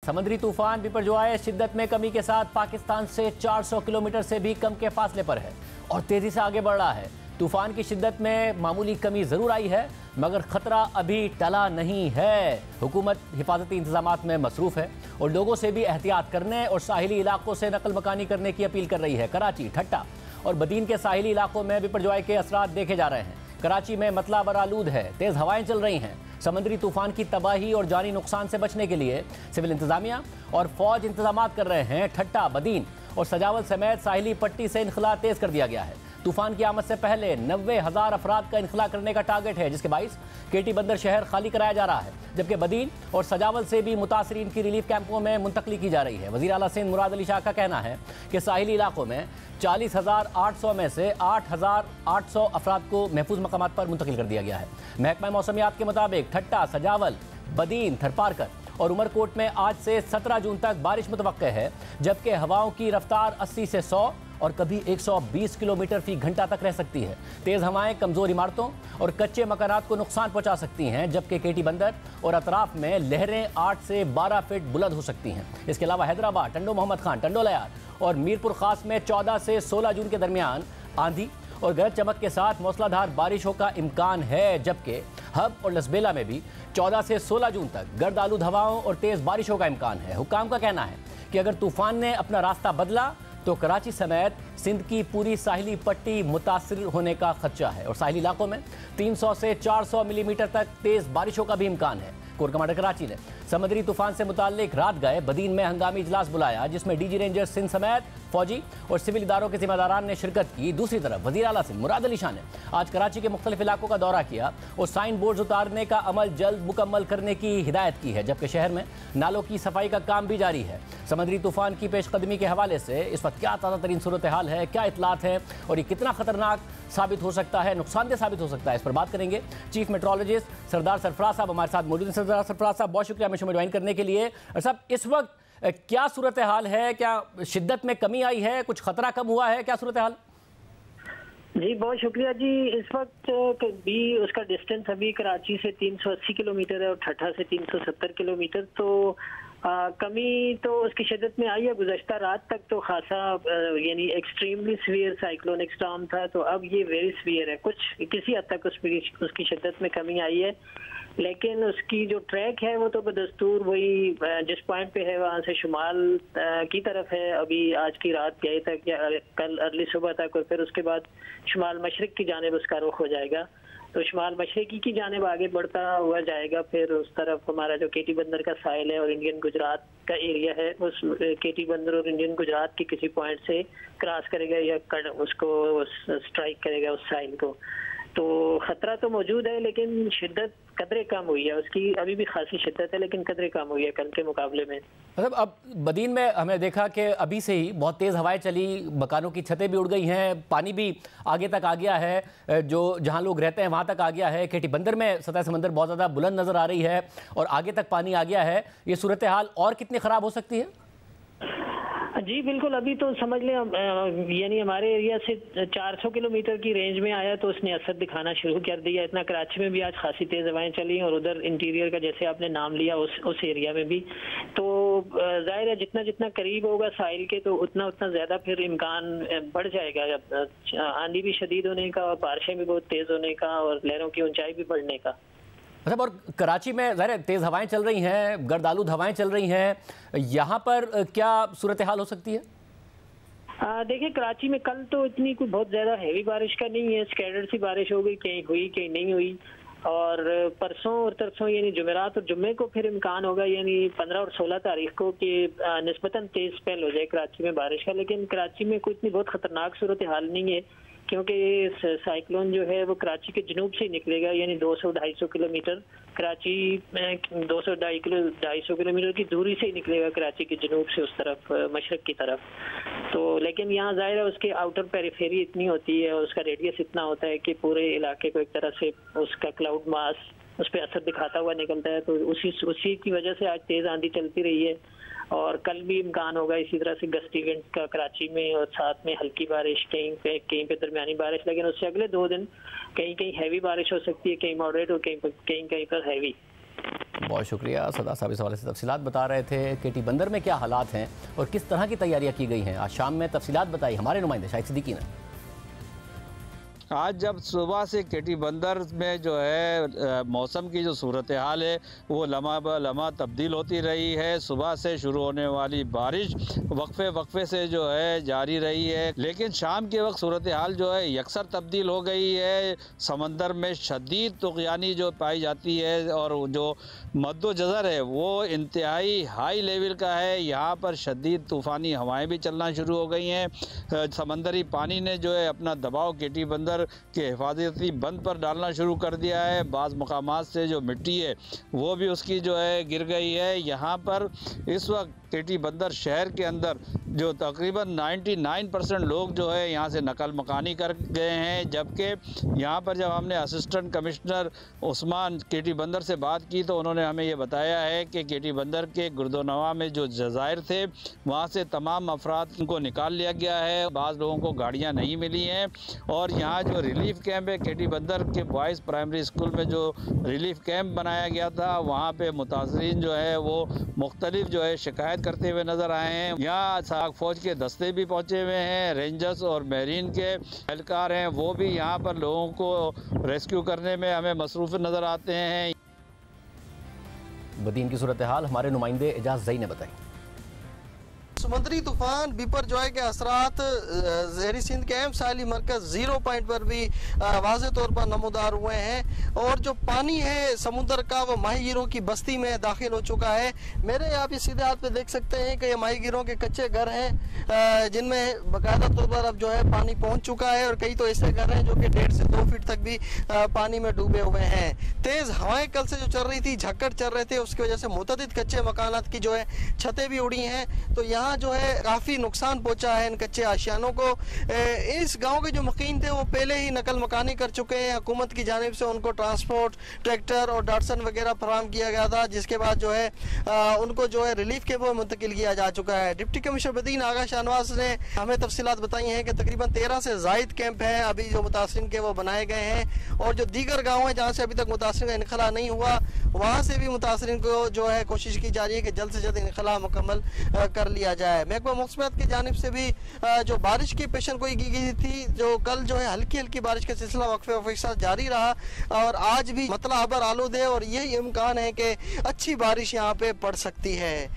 समुद्री तूफान बिपरजॉय शिद्दत में कमी के साथ पाकिस्तान से 400 किलोमीटर से भी कम के फासले पर है और तेजी से आगे बढ़ रहा है। तूफान की शिद्दत में मामूली कमी जरूर आई है, मगर खतरा अभी टला नहीं है। हुकूमत हिफाजती इंतजामात में मसरूफ है और लोगों से भी एहतियात करने और साहिली इलाकों से नकल मकानी करने की अपील कर रही है। कराची, ठट्टा और बदीन के साहिली इलाकों में बिपरजॉय के असरात देखे जा रहे हैं। कराची में मतला बरालूद है, तेज हवाएं चल रही हैं। समुद्री तूफान की तबाही और जानी नुकसान से बचने के लिए सिविल इंतजामिया और फौज इंतजामात कर रहे हैं। ठट्टा, बदीन और सजावल समेत साहिली पट्टी से इनखला तेज कर दिया गया है। तूफान की आमद से पहले 90,000 अफराद का इनखला करने का टारगेट है, जिसके बाइस केटी बंदर शहर खाली कराया जा रहा है, जबकि बदीन और सजावल से भी मुतासरीन की रिलीफ कैंपों में मुंतकली की जा रही है। वज़ीर आला सिंध मुराद अली शाह का कहना है कि साहिली इलाकों में 40,800 में से 8,800 अफराद को महफूज मकामात पर मुंतकिल कर दिया गया है। महकमा मौसमियात के मुताबिक ठट्टा, सजावल, बदीन, थरपारकर और उमरकोट में आज से 17 जून तक बारिश मुतवक्के है, जबकि हवाओं की रफ्तार 80 से 100 और कभी 120 किलोमीटर फी घंटा तक रह सकती है। तेज़ हवाएं कमज़ोर इमारतों और कच्चे मकानात को नुकसान पहुंचा सकती हैं, जबकि केटी बंदर और अतराफ में लहरें 8 से 12 फीट बुलंद हो सकती हैं। इसके अलावा हैदराबाद, टंडो मोहम्मद खान, टंडो लयार और मीरपुर खास में 14 से 16 जून के दरमियान आंधी और गरज चमक के साथ मूसलाधार बारिशों का इम्कान है, जबकि हब और लसबेला में भी 14 से 16 जून तक गर्द आलूद हवाओं और तेज़ बारिशों का इम्कान है। हुक्काम का कहना है कि अगर तूफान ने अपना रास्ता बदला तो कराची समेत सिंध की पूरी साहिली पट्टी मुतासिर होने का खदशा है और साहिली इलाकों में 300 से 400 मिलीमीटर तक तेज़ बारिशों का भी इम्कान है। कोर कमांडर कराची ने समुद्री तूफान से मुताल्लिक रात गए बदीन में हंगामी इजलास बुलाया, जिसमें डीजी रेंजर सिंध समेत फौजी और सिविल इदारों के जिम्मेदारान ने शिरकत की। दूसरी तरफ वज़ीर आला सिंध मुराद अली शाह ने आज कराची के मुख्तलिफ इलाकों का दौरा किया और साइन बोर्ड उतारने का अमल जल्द मुकम्मल करने की हिदायत की है, जबकि शहर में नालों की सफाई का काम भी जारी है। समुद्री तूफान की पेशकदमी के हवाले से इस वक्त क्या ताज़ा तरीन सूरत हाल है, क्या इतलात है और ये कितना खतरनाक साबित हो सकता है, नुकसानदेह साबित हो सकता है, इस पर बात करेंगे। चीफ मेट्रोलॉजिस्ट सरदार सरफराज साहब हमारे साथ मौजूद हैं। सरदार सरफराज साहब, बहुत शुक्रिया हमें ज्वाइन करने के लिए। साहब, इस वक्त क्या सूरत हाल है, क्या शिद्दत में कमी आई है, कुछ खतरा कम हुआ है, क्या सूरत हाल? जी बहुत शुक्रिया जी। इस वक्त भी उसका डिस्टेंस अभी कराची से 380 किलोमीटर है और ठट्ठा से 370 किलोमीटर, तो कमी तो उसकी शिद्दत में आई है। गुज़श्ता रात तक तो खासा यानी एक्सट्रीमली सीवियर साइक्लोनिक स्टॉर्म था, तो अब ये वेरी सीवियर है। कुछ किसी हद तक उसकी शिद्दत में कमी आई है, लेकिन उसकी जो ट्रैक है वो तो बदस्तूर वही जिस पॉइंट पे है वहाँ से शुमाल की तरफ है अभी आज की रात गए तक या कल अर्ली सुबह तक, और फिर उसके बाद शुमाल मशरिक की जानिब उसका रुख हो जाएगा। तो शुमाल मशरकी की जानिब आगे बढ़ता हुआ जाएगा। फिर उस तरफ हमारा जो केटी बंदर का साहिल है और इंडियन गुजरात का एरिया है, उस केटी बंदर और इंडियन गुजरात के किसी पॉइंट से क्रॉस करेगा या उसको स्ट्राइक करेगा उस साहिल को। तो खतरा तो मौजूद है, लेकिन शिद्दत कदरे कम हुई है उसकी। अभी भी खासी शिद्दत है, लेकिन कदरे कम हुई है कल के मुकाबले में। मतलब अब बदीन में हमने देखा कि अभी से ही बहुत तेज़ हवाएं चली, मकानों की छतें भी उड़ गई हैं, पानी भी आगे तक आ गया है, जो जहां लोग रहते हैं वहां तक आ गया है। केटी बंदर में सतह समंदर बहुत ज़्यादा बुलंद नज़र आ रही है और आगे तक पानी आ गया है। ये सूरत हाल और कितनी ख़राब हो सकती है? जी बिल्कुल, अभी तो समझ लें यानी हमारे एरिया से 400 किलोमीटर की रेंज में आया तो उसने असर दिखाना शुरू कर दिया। इतना कराची में भी आज खासी तेज़ हवाएं चली और उधर इंटीरियर का जैसे आपने नाम लिया उस एरिया में भी। तो जाहिर है जितना जितना करीब होगा साहिल के तो उतना उतना ज़्यादा फिर इम्कान बढ़ जाएगा आंधी भी शदीद होने का और बारिशें भी बहुत तेज़ होने का और लहरों की ऊंचाई भी बढ़ने का। मतलब और कराची में ज़ाहिर तेज़ हवाएं चल रही हैं, गर्दालूद हवाएं चल रही हैं, यहाँ पर क्या सूरत हाल हो सकती है? देखिए कराची में कल तो इतनी कोई बहुत ज़्यादा हैवी बारिश का नहीं है, स्कैटर्ड सी बारिश हो गई, कहीं हुई कहीं नहीं हुई। और परसों और तरसों यानी जुमेरात और जुम्मे को फिर इम्कान होगा यानी 15 और 16 तारीख को कि निस्बतन तेज़ स्पेल हो जाए कराची में बारिश का। लेकिन कराची में कोई इतनी बहुत ख़तरनाक सूरत हाल नहीं है, क्योंकि ये साइक्लोन जो है वो कराची के जनूब से निकलेगा यानी 200-250 किलोमीटर कराची में 200-250 किलोमीटर की दूरी से ही निकलेगा कराची के जनूब से उस तरफ मशरक की तरफ। तो लेकिन यहाँ जाहिर है उसके आउटर पेरिफेरी इतनी होती है और उसका रेडियस इतना होता है कि पूरे इलाके को एक तरह से उसका क्लाउड मास उस पर असर दिखाता हुआ निकलता है। तो उसी की वजह से आज तेज़ आंधी चलती रही है और कल भी इम्कान होगा इसी तरह से गस्ट इवेंट का कराची में और साथ में हल्की बारिश, कहीं पे दरमियानी बारिश। लेकिन उससे अगले 2 दिन कहीं कहीं हैवी बारिश हो सकती है, कहीं मॉडरेट और कहीं पर हैवी। बहुत शुक्रिया सदा साहब, इस हवाले से तफसीलात बता रहे थे। केटी बंदर में क्या हालात हैं और किस तरह की तैयारियां की गई हैं, आज शाम में तफसीलात बताई हमारे नुमाइंदे शाहिद सिद्दीकी ने। आज जब सुबह से केटी बंदर में जो है मौसम की जो सूरत हाल है वो लम्हा ब लम्हा तब्दील होती रही है। सुबह से शुरू होने वाली बारिश वक्फे से जो है जारी रही है, लेकिन शाम के वक्त सूरत हाल जो है यकसर तब्दील हो गई है। समंदर में शदीद तुग़यानी जो पाई जाती है और जो मद्दो जज़र है वो इंतहाई हाई लेवल का है। यहाँ पर शदीद तूफ़ानी हवाएं भी चलना शुरू हो गई हैं। समंदरी पानी ने जो है अपना दबाव केटी बंदर के हिफाजती बंद पर डालना शुरू कर दिया है। बाज़ मकामात से जो मिट्टी है वो भी उसकी जो है गिर गई है। यहाँ पर इस वक्त केटी बंदर शहर के अंदर जो तकरीबन 99% लोग जो है यहाँ से नकल मकानी कर गए हैं, जबकि यहाँ पर जब हमने असिस्टेंट कमिश्नर उस्मान केटी बंदर से बात की तो उन्होंने हमें ये बताया है कि केटी बंदर के गुर्दोनवा में जो जज़ायर थे वहाँ से तमाम अफराद को निकाल लिया गया है। बाज़ लोगों को गाड़ियाँ नहीं मिली हैं और यहाँ जो रिलीफ कैंप है केटी बंदर के बॉयज़ प्राइमरी स्कूल में जो रिलीफ कैंप बनाया गया था वहाँ पे मुतासरीन जो है वो मुख्तलिफ जो है शिकायत करते हुए नज़र आए हैं। यहाँ साग फौज के दस्ते भी पहुँचे हुए हैं, रेंजर्स और मेरीन के एहलकार हैं, वो भी यहाँ पर लोगों को रेस्क्यू करने में हमें मसरूफ़ नज़र आते हैं। बदीन की सूरत हाल हमारे नुमाइंदे एजाज जई ने बताई। समुद्री तूफान बिपरजॉय के असरात ज़हरी सिंध के अहम साहली मरकज़ 0 पॉइंट पर भी वाज़े तौर पर नमूदार हुए हैं और जो पानी है समुद्र का वो माहीगीरों की बस्ती में दाखिल हो चुका है। मेरे आप इस सीधे हाथ पे देख सकते हैं कि ये माहीगीरों के कच्चे घर हैं जिनमें बाकायदा तौर पर अब जो है पानी पहुंच चुका है और कई तो ऐसे घर हैं जो कि 1.5 से 2 फीट तक भी पानी में डूबे हुए हैं। तेज़ हवाएं कल से जो चल रही थी, झक्कड़ चल रहे थे, उसकी वजह से मुतअद्दिद कच्चे मकानात की जो है छतें भी उड़ी हैं, तो यहाँ जो है काफ़ी नुकसान पहुंचा है इन कच्चे आशियानों को। इस गांव के जो मुकीन थे वो पहले ही नकल मकानी कर चुके हैं। हुकूमत की जानिब से उनको ट्रांसपोर्ट, ट्रैक्टर और डाटसन वगैरह फराहम किया गया था, जिसके बाद जो है उनको जो है रिलीफ कैंप में मुंतकिल किया जा चुका है। डिप्टी कमिश्नर बदीन आगा शाहनवाज ने हमें तफसीलात बताई हैं कि तकरीबन 13 से ज़ायद कैंप हैं अभी जो मुतासरीन के वो बनाए गए हैं और जो दीगर गाँव हैं जहाँ से अभी तक मुतासरीन का इनखला नहीं हुआ वहाँ से भी मुतासरीन को जो है कोशिश की जा रही है कि जल्द से जल्द इनखला मुकम्मल कर लिया जाए। महकमा मौसमियात की जानिब से भी जो बारिश की पेशन गोई की गई थी, जो कल जो है हल्की हल्की बारिश का सिलसिला वक्फे के साथ जारी रहा और आज भी मतला अबर आलूद है और यही इम्कान है कि अच्छी बारिश यहाँ पे पड़ सकती है।